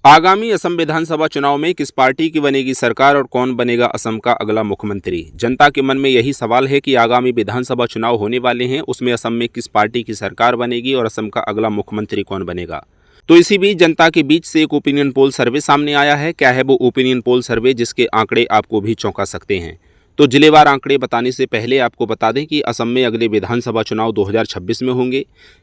आगामी असम विधानसभा चुनाव में किस पार्टी की बनेगी सरकार और कौन बनेगा असम का अगला मुख्यमंत्री। जनता के मन में यही सवाल है कि आगामी विधानसभा चुनाव होने वाले हैं, उसमें असम में किस पार्टी की सरकार बनेगी और असम का अगला मुख्यमंत्री कौन बनेगा। तो इसी बीच जनता के बीच से एक ओपिनियन पोल सर्वे सामने आया है। क्या है वो ओपिनियन पोल सर्वे जिसके आंकड़े आपको भी चौंका सकते हैं। तो जिलेवार आंकड़े बताने से पहले आपको बता दें कि असम में अगले विधानसभा चुनाव 2026 में होंगे,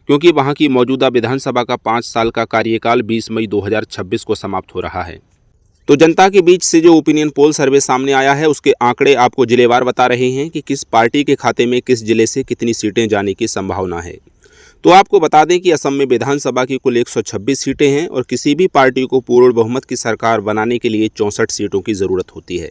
क्योंकि वहां की मौजूदा विधानसभा का 5 साल का कार्यकाल 20 मई 2026 को समाप्त हो रहा है। तो जनता के बीच से जो ओपिनियन पोल सर्वे सामने आया है उसके आंकड़े आपको जिलेवार बता रहे हैं कि किस पार्टी के खाते में किस जिले से कितनी सीटें जाने की संभावना है। तो आपको बता दें कि असम में विधानसभा की कुल 126 सीटें हैं और किसी भी पार्टी को पूर्ण बहुमत की सरकार बनाने के लिए 64 सीटों की ज़रूरत होती है।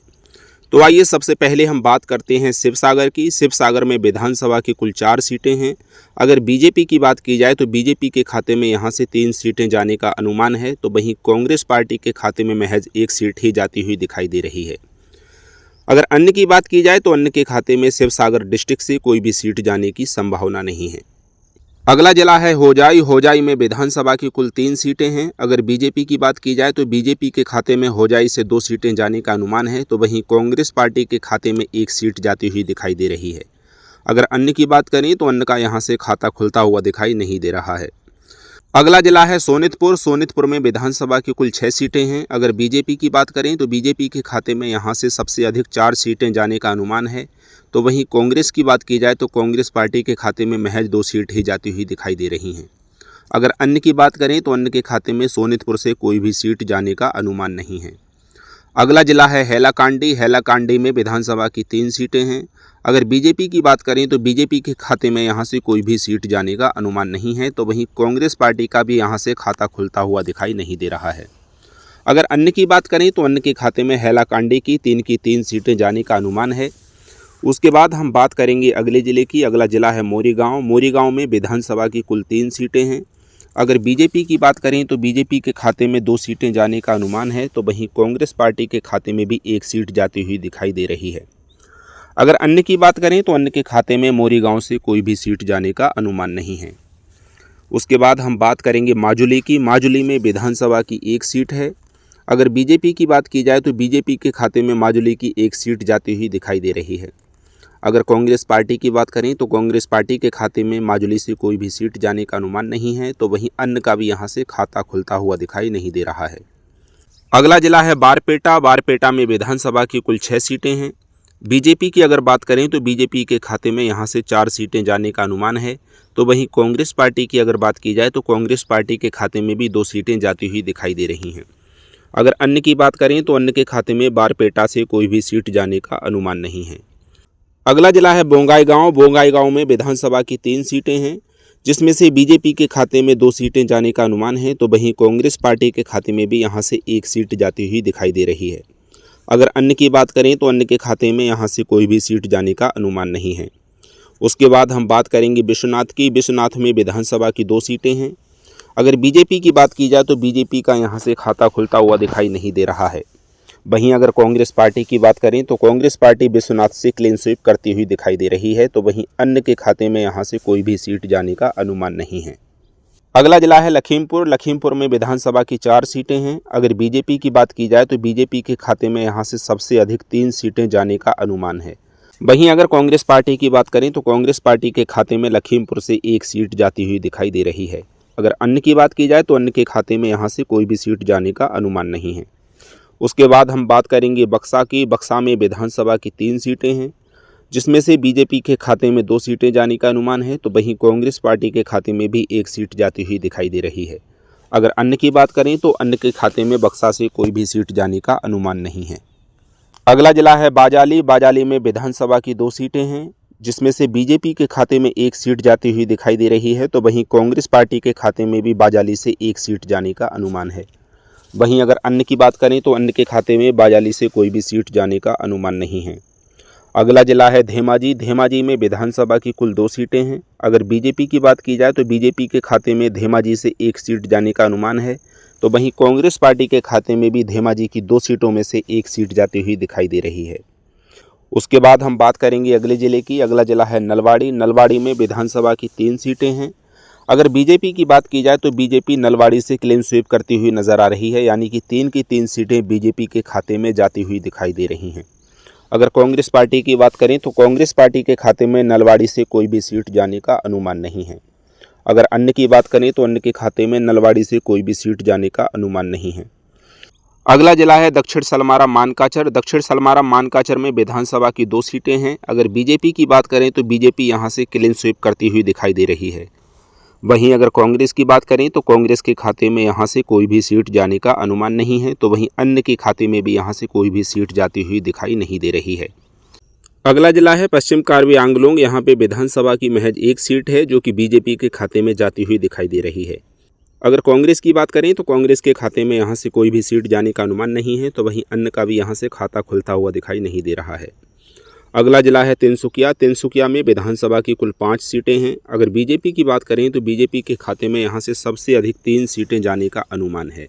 तो आइए सबसे पहले हम बात करते हैं शिवसागर की। शिवसागर में विधानसभा की कुल 4 सीटें हैं। अगर बीजेपी की बात की जाए तो बीजेपी के खाते में यहां से 3 सीटें जाने का अनुमान है, तो वहीं कांग्रेस पार्टी के खाते में महज 1 सीट ही जाती हुई दिखाई दे रही है। अगर अन्य की बात की जाए तो अन्य के खाते में शिवसागर डिस्ट्रिक्ट से कोई भी सीट जाने की संभावना नहीं है। अगला जिला है होजाई। होजाई में विधानसभा की कुल 3 सीटें हैं। अगर बीजेपी की बात की जाए तो बीजेपी के खाते में होजाई से 2 सीटें जाने का अनुमान है, तो वहीं कांग्रेस पार्टी के खाते में 1 सीट जाती हुई दिखाई दे रही है। अगर अन्य की बात करें तो अन्य का यहां से खाता खुलता हुआ दिखाई नहीं दे रहा है। अगला जिला है सोनितपुर। सोनितपुर में विधानसभा की कुल 6 सीटें हैं। अगर बीजेपी की बात करें तो बीजेपी के खाते में यहां से सबसे अधिक 4 सीटें जाने का अनुमान है, तो वहीं कांग्रेस की बात की जाए तो कांग्रेस पार्टी के खाते में महज 2 सीट ही जाती हुई दिखाई दे रही हैं। अगर अन्य की बात करें तो अन्य के खाते में सोनितपुर से कोई भी सीट जाने का अनुमान नहीं है। अगला जिला है हैलाकांडी। हैलाकांडी में विधानसभा की 3 सीटें हैं। अगर बीजेपी की बात करें तो बीजेपी के खाते में यहां से कोई भी सीट जाने का अनुमान नहीं है, तो वहीं कांग्रेस पार्टी का भी यहां से खाता खुलता हुआ दिखाई नहीं दे रहा है। अगर अन्य की बात करें तो अन्य के खाते में हैलाकांडी की 3 सीटें जाने का अनुमान है। उसके बाद हम बात करेंगे अगले ज़िले की। अगला ज़िला है मोरीगांव। मोरीगांव में विधानसभा की कुल 3 सीटें हैं। अगर बीजेपी की बात करें तो बीजेपी के खाते में 2 सीटें जाने का अनुमान है, तो वहीं कांग्रेस पार्टी के खाते में भी 1 सीट जाती हुई दिखाई दे रही है। अगर अन्य की बात करें तो अन्य के खाते में मोरीगांव से कोई भी सीट जाने का अनुमान नहीं है। उसके बाद हम बात करेंगे माजुली की। माजुली में विधानसभा की 1 सीट है। अगर बीजेपी की बात की जाए तो बीजेपी के खाते में माजुली की 1 सीट जाती हुई दिखाई दे रही है। अगर कांग्रेस पार्टी की बात करें तो कांग्रेस पार्टी के खाते में माजुली से कोई भी सीट जाने का अनुमान नहीं है, तो वहीं अन्य का भी यहां से खाता खुलता हुआ दिखाई नहीं दे रहा है। अगला जिला है बारपेटा। बारपेटा में विधानसभा की कुल 6 सीटें हैं। बीजेपी की अगर बात करें तो बीजेपी के खाते में यहां से 4 सीटें जाने का अनुमान है, तो वहीं कांग्रेस पार्टी की अगर बात की जाए तो कांग्रेस पार्टी के खाते में भी 2 सीटें जाती हुई दिखाई दे रही हैं। अगर अन्य की बात करें तो अन्य के खाते में बारपेटा से कोई भी सीट जाने का अनुमान नहीं है। अगला जिला है बोंगाईगांव। बोंगाईगांव में विधानसभा की 3 सीटें हैं, जिसमें से बीजेपी के खाते में 2 सीटें जाने का अनुमान है, तो वहीं कांग्रेस पार्टी के खाते में भी यहां से 1 सीट जाती हुई दिखाई दे रही है। अगर अन्य की बात करें तो अन्य के खाते में यहां से कोई भी सीट जाने का अनुमान नहीं है। उसके बाद हम बात करेंगे विश्वनाथ की। विश्वनाथ में विधानसभा की 2 सीटें हैं। अगर बीजेपी की बात की जाए तो बीजेपी का यहाँ से खाता खुलता हुआ दिखाई नहीं दे रहा है। वहीं अगर कांग्रेस पार्टी की बात करें तो कांग्रेस पार्टी विश्वनाथ से क्लीन स्वीप करती हुई दिखाई दे रही है, तो वहीं अन्य के खाते में यहाँ से कोई भी सीट जाने का अनुमान नहीं है। अगला जिला है लखीमपुर। लखीमपुर में विधानसभा की 4 सीटें हैं। अगर बीजेपी की बात की जाए तो बीजेपी के खाते में यहाँ से सबसे अधिक 3 सीटें जाने का अनुमान है। वहीं अगर कांग्रेस पार्टी की बात करें तो कांग्रेस पार्टी के खाते में लखीमपुर से 1 सीट जाती हुई दिखाई दे रही है। अगर अन्य की बात की जाए तो अन्य के खाते में यहाँ से कोई भी सीट जाने का अनुमान नहीं है। उसके बाद हम बात करेंगे बक्सा की। बक्सा में विधानसभा की 3 सीटें हैं, जिसमें से बीजेपी के खाते में 2 सीटें जाने का अनुमान है, तो वहीं कांग्रेस पार्टी के खाते में भी 1 सीट जाती हुई दिखाई दे रही है। अगर अन्य की बात करें तो अन्य के खाते में बक्सा से कोई भी सीट जाने का अनुमान नहीं है। अगला जिला है बाजाली। बाजाली में विधानसभा की 2 सीटें हैं, जिसमें से बीजेपी के खाते में 1 सीट जाती हुई दिखाई दे रही है, तो वहीं कांग्रेस पार्टी के खाते में भी बाजाली से 1 सीट जाने का अनुमान है। वहीं अगर अन्य की बात करें तो अन्य के खाते में बाजाली से कोई भी सीट जाने का अनुमान नहीं है। अगला जिला है धेमाजी। धेमाजी में विधानसभा की कुल 2 सीटें हैं। अगर बीजेपी की बात की जाए तो बीजेपी के खाते में धेमाजी से 1 सीट जाने का अनुमान है, तो वहीं कांग्रेस पार्टी के खाते में भी धेमाजी की 2 सीटों में से 1 सीट जाती हुई दिखाई दे रही है। उसके बाद हम बात करेंगे अगले ज़िले की। अगला ज़िला है नलवाड़ी। नलवाड़ी में विधानसभा की 3 सीटें हैं। अगर बीजेपी की बात की जाए तो बीजेपी नलवाड़ी से क्लीन स्वीप करती हुई नजर आ रही है, यानी कि 3 की 3 सीटें बीजेपी के खाते में जाती हुई दिखाई दे रही हैं। अगर कांग्रेस पार्टी की बात करें तो कांग्रेस पार्टी के खाते में नलवाड़ी से कोई भी सीट जाने का अनुमान नहीं है। अगर अन्य की बात करें तो अन्य के खाते में नलवाड़ी से कोई भी सीट जाने का अनुमान नहीं है। अगला जिला है दक्षिण सलमारा मानकाचर। दक्षिण सलमारा मानकाचर में विधानसभा की 2 सीटें हैं। अगर बीजेपी की बात करें तो बीजेपी यहां से क्लीन स्वीप करती हुई दिखाई दे रही है। वहीं अगर कांग्रेस की बात करें तो कांग्रेस के खाते में यहां से कोई भी सीट जाने का अनुमान नहीं है, तो वहीं अन्य के खाते में भी यहां से कोई भी सीट जाती हुई दिखाई नहीं दे रही है। अगला जिला है पश्चिम कार्बी आंगलोंग। यहाँ पे विधानसभा की महज 1 सीट है जो कि बीजेपी के खाते में जाती हुई दिखाई दे रही है। अगर कांग्रेस की बात करें तो कांग्रेस के खाते में यहाँ से कोई भी सीट जाने का अनुमान नहीं है, तो वहीं अन्य का भी यहाँ से खाता खुलता हुआ दिखाई नहीं दे रहा है। अगला जिला है तिनसुकिया। तिनसुकिया में विधानसभा की कुल 5 सीटें हैं। अगर बीजेपी की बात करें तो बीजेपी के खाते में यहाँ से सबसे अधिक 3 सीटें जाने का अनुमान है।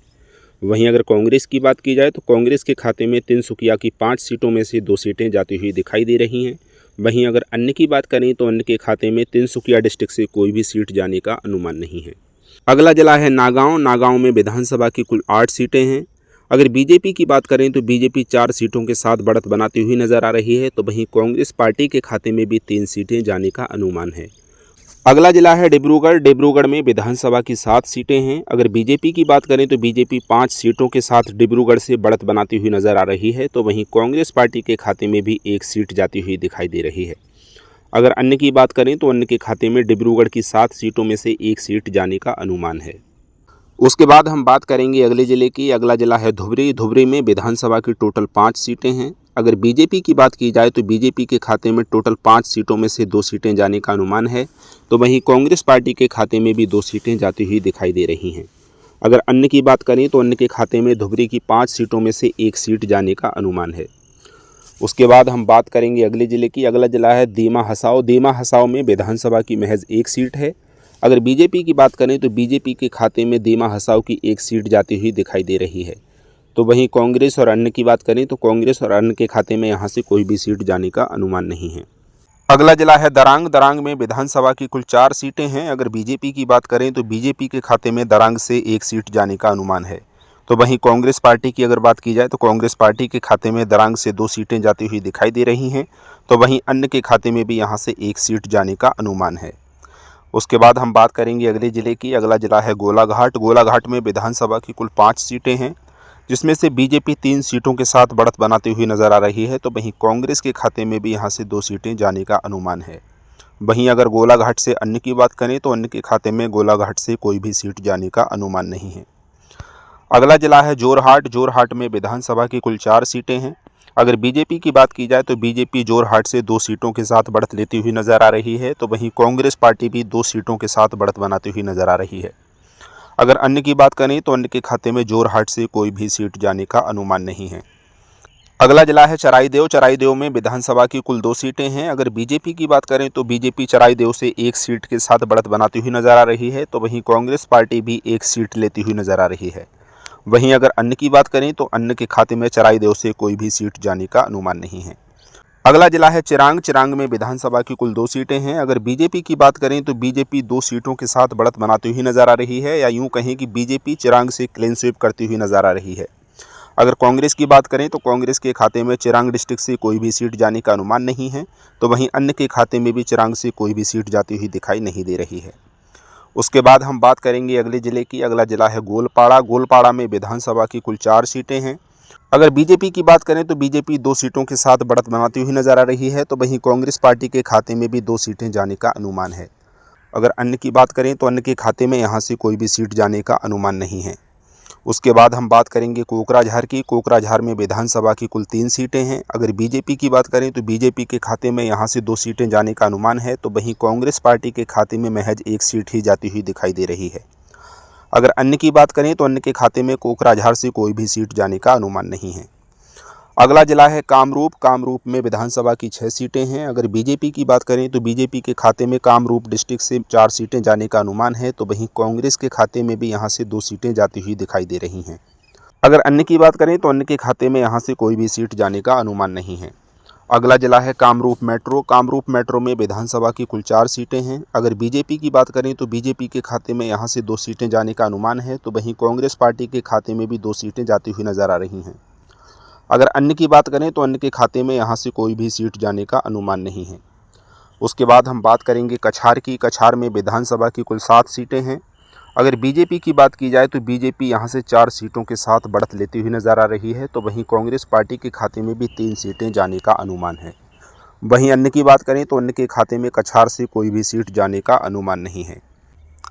वहीं अगर कांग्रेस की बात की जाए तो कांग्रेस के खाते में तिनसुकिया की 5 सीटों में से 2 सीटें जाती हुई दिखाई दे रही हैं। वहीं अगर अन्य की बात करें तो अन्य के खाते में तिनसुकिया डिस्ट्रिक्ट से कोई भी सीट जाने का अनुमान नहीं है। अगला जिला है नागांव। नागांव में विधानसभा की कुल 8 सीटें हैं। अगर बीजेपी की बात करें तो बीजेपी 4 सीटों के साथ बढ़त बनाती हुई नजर आ रही है, तो वहीं कांग्रेस पार्टी के खाते में भी 3 सीटें जाने का अनुमान है। अगला जिला है डिब्रूगढ़। डिब्रूगढ़ में विधानसभा की 7 सीटें हैं। अगर बीजेपी की बात करें तो बीजेपी 5 सीटों के साथ डिब्रूगढ़ से बढ़त बनाती हुई नजर आ रही है, तो वहीं कांग्रेस पार्टी के खाते में भी 1 सीट जाती हुई दिखाई दे रही है। अगर अन्य की बात करें तो अन्य के खाते में डिब्रूगढ़ की 7 सीटों में से 1 सीट जाने का अनुमान है। उसके बाद हम बात करेंगे अगले जिले की। अगला जिला है धुबरी। धुबरी में विधानसभा की टोटल 5 सीटें हैं। अगर बीजेपी की बात की जाए तो बीजेपी के खाते में टोटल 5 सीटों में से 2 सीटें जाने का अनुमान है, तो वहीं कांग्रेस पार्टी के खाते में भी 2 सीटें जाती हुई दिखाई दे रही हैं। अगर अन्य की बात करें तो अन्य के खाते में धुबरी की 5 सीटों में से 1 सीट जाने का अनुमान है। उसके बाद हम बात करेंगे अगले जिले की। अगला जिला है दीमा हसाओ। दीमा हसाओ में विधानसभा की महज 1 सीट है। अगर बीजेपी की बात करें तो बीजेपी के खाते में दीमा हसाओ की 1 सीट जाती हुई दिखाई दे रही है, तो वहीं कांग्रेस और अन्य की बात करें तो कांग्रेस और अन्य के खाते में यहाँ से कोई भी सीट जाने का अनुमान नहीं है। अगला जिला है दरांग। दरांग में विधानसभा की कुल 4 सीटें हैं। अगर बीजेपी की बात करें तो बीजेपी के खाते में दरांग से 1 सीट जाने का अनुमान है, तो वहीं कांग्रेस पार्टी की अगर बात की जाए तो कांग्रेस पार्टी के खाते में दरांग से 2 सीटें जाती हुई दिखाई दे रही हैं, तो वहीं अन्य के खाते में भी यहाँ से 1 सीट जाने का अनुमान है। उसके बाद हम बात करेंगे अगले जिले की। अगला जिला है गोलाघाट। गोलाघाट में विधानसभा की कुल 5 सीटें हैं, जिसमें से बीजेपी 3 सीटों के साथ बढ़त बनाती हुई नजर आ रही है, तो वहीं कांग्रेस के खाते में भी यहाँ से 2 सीटें जाने का अनुमान है। वहीं अगर गोलाघाट से अन्य की बात करें तो अन्य के खाते में गोलाघाट से कोई भी सीट जाने का अनुमान नहीं है। अगला जिला है जोरहाट। जोरहाट में विधानसभा की कुल 4 सीटें हैं। अगर बीजेपी की बात की जाए तो बीजेपी जोरहाट से 2 सीटों के साथ बढ़त लेती हुई नजर आ रही है, तो वहीं कांग्रेस पार्टी भी 2 सीटों के साथ बढ़त बनाती हुई नजर आ रही है। अगर अन्य की बात करें तो अन्य के खाते में जोरहाट से कोई भी सीट जाने का अनुमान नहीं है। अगला जिला है चराईदेव। चराईदेव में विधानसभा की कुल 2 सीटें हैं। अगर बीजेपी की बात करें तो बीजेपी चराईदेव से 1 सीट के साथ बढ़त बनाती हुई नजर आ रही है, तो वहीं कांग्रेस पार्टी भी 1 सीट लेती हुई नजर आ रही है। वहीं अगर अन्य की बात करें तो अन्य के खाते में चराईदेव से कोई भी सीट जाने का अनुमान नहीं है। अगला जिला है चिरांग। चिरांग में विधानसभा की कुल 2 सीटें हैं। अगर बीजेपी की बात करें तो बीजेपी 2 सीटों के साथ बढ़त बनाती हुई नजर आ रही है, या यूं कहें कि बीजेपी चिरांग से क्लीन स्वीप करती हुई नजर आ रही है। अगर कांग्रेस की बात करें तो कांग्रेस के खाते में चिरांग डिस्ट्रिक्ट से कोई भी सीट जाने का अनुमान नहीं है, तो वहीं अन्य के खाते में भी चिरांग से कोई भी सीट जाती हुई दिखाई नहीं दे रही है। उसके बाद हम बात करेंगे अगले जिले की। अगला जिला है गोलपाड़ा। गोलपाड़ा में विधानसभा की कुल 4 सीटें हैं। अगर बीजेपी की बात करें तो बीजेपी 2 सीटों के साथ बढ़त बनाती हुई नजर आ रही है, तो वहीं कांग्रेस पार्टी के खाते में भी 2 सीटें जाने का अनुमान है। अगर अन्य की बात करें तो अन्य के खाते में यहाँ से कोई भी सीट जाने का अनुमान नहीं है। उसके बाद हम बात करेंगे कोकराझार की। कोकराझार में विधानसभा की कुल 3 सीटें हैं। अगर बीजेपी की बात करें तो बीजेपी के खाते में यहाँ से 2 सीटें जाने का अनुमान है, तो वहीं कांग्रेस पार्टी के खाते में महज 1 सीट ही जाती हुई दिखाई दे रही है। अगर अन्य की बात करें तो अन्य के खाते में कोकराझार से कोई भी सीट जाने का अनुमान नहीं है। अगला जिला है कामरूप। कामरूप में विधानसभा की 6 सीटें हैं। अगर बीजेपी की बात करें तो बीजेपी के खाते में कामरूप डिस्ट्रिक्ट से 4 सीटें जाने का अनुमान है, तो वहीं कांग्रेस के खाते में भी यहाँ से 2 सीटें जाती हुई दिखाई दे रही हैं। अगर अन्य की बात करें तो अन्य के खाते में यहाँ से कोई भी सीट जाने का अनुमान नहीं है। अगला जिला है कामरूप मेट्रो। कामरूप मेट्रो में विधानसभा की कुल 4 सीटें हैं। अगर बीजेपी की बात करें तो बीजेपी के खाते में यहाँ से 2 सीटें जाने का अनुमान है, तो वहीं कांग्रेस पार्टी के खाते में भी 2 सीटें जाती हुई नजर आ रही हैं। अगर अन्य की बात करें तो अन्य के खाते में यहाँ से कोई भी सीट जाने का अनुमान नहीं है। उसके बाद हम बात करेंगे कछार की। कछार में विधानसभा की कुल 7 सीटें हैं। अगर बीजेपी की बात की जाए तो बीजेपी यहाँ से 4 सीटों के साथ बढ़त लेती हुई नजर आ रही है, तो वहीं कांग्रेस पार्टी के खाते में भी 3 सीटें जाने का अनुमान है। वहीं अन्य की बात करें तो अन्य के खाते में कछार से कोई भी सीट जाने का अनुमान नहीं है।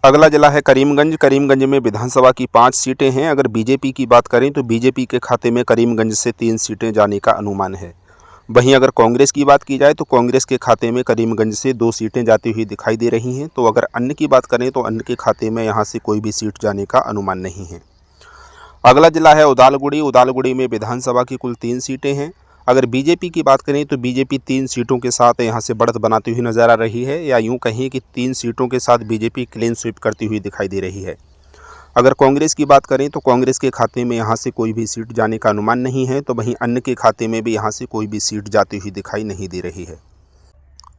अगला जिला है करीमगंज। करीमगंज में विधानसभा की 5 सीटें हैं। अगर बीजेपी की बात करें तो बीजेपी के खाते में करीमगंज से 3 सीटें जाने का अनुमान है। वहीं अगर कांग्रेस की बात की जाए तो कांग्रेस के खाते में करीमगंज से 2 सीटें जाती हुई दिखाई दे रही हैं। तो अगर अन्य की बात करें तो अन्य के खाते में यहाँ से कोई भी सीट जाने का अनुमान नहीं है। अगला जिला है उदालगुड़ी। उदालगुड़ी में विधानसभा की कुल 3 सीटें हैं। अगर बीजेपी की बात करें तो बीजेपी 3 सीटों के साथ यहाँ से बढ़त बनाती हुई नजर आ रही है, या यूँ कहें कि 3 सीटों के साथ बीजेपी क्लीन स्वीप करती हुई दिखाई दे रही है। अगर कांग्रेस की बात करें तो कांग्रेस के खाते में यहाँ से कोई भी सीट जाने का अनुमान नहीं है, तो वहीं अन्य के खाते में भी यहाँ से कोई भी सीट जाती हुई दिखाई नहीं दे रही है।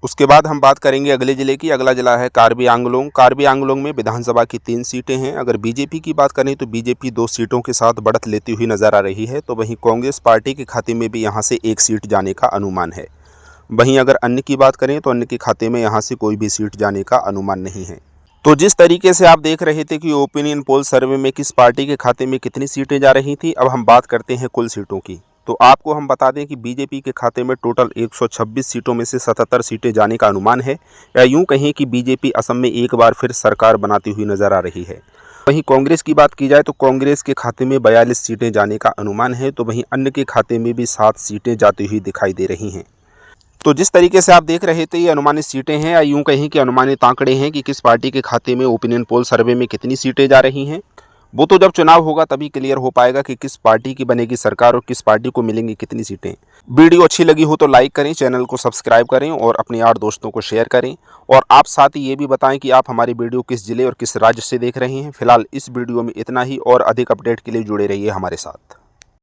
उसके बाद हम बात करेंगे अगले जिले की। अगला जिला है कार्बी आंगलोंग। कार्बी आंगलोंग में विधानसभा की 3 सीटें हैं। अगर बीजेपी की बात करें तो बीजेपी 2 सीटों के साथ बढ़त लेती हुई नजर आ रही है, तो वहीं कांग्रेस पार्टी के खाते में भी यहाँ से 1 सीट जाने का अनुमान है। वहीं अगर अन्य की बात करें तो अन्य के खाते में यहाँ से कोई भी सीट जाने का अनुमान नहीं है। तो जिस तरीके से आप देख रहे थे कि ओपिनियन पोल सर्वे में किस पार्टी के खाते में कितनी सीटें जा रही थी, अब हम बात करते हैं कुल सीटों की। तो आपको हम बता दें कि बीजेपी के खाते में टोटल 126 सीटों में से 77 सीटें जाने का अनुमान है, या यूं कहें कि बीजेपी असम में एक बार फिर सरकार बनाती हुई नजर आ रही है। वहीं कांग्रेस की बात की जाए तो कांग्रेस के खाते में 42 सीटें जाने का अनुमान है, तो वहीं अन्य के खाते में भी 7 सीटें जाती हुई दिखाई दे रही हैं। तो जिस तरीके से आप देख रहे थे ये अनुमानित सीटें हैं, या यूं कहें कि अनुमानित आंकड़े हैं कि किस पार्टी के खाते में ओपिनियन पोल सर्वे में कितनी सीटें जा रही हैं। वो तो जब चुनाव होगा तभी क्लियर हो पाएगा कि किस पार्टी की बनेगी सरकार और किस पार्टी को मिलेंगी कितनी सीटें। वीडियो अच्छी लगी हो तो लाइक करें, चैनल को सब्सक्राइब करें और अपने यार दोस्तों को शेयर करें। और आप साथ ही ये भी बताएं कि आप हमारी वीडियो किस जिले और किस राज्य से देख रहे हैं। फिलहाल इस वीडियो में इतना ही, और अधिक अपडेट के लिए जुड़े रहिए हमारे साथ।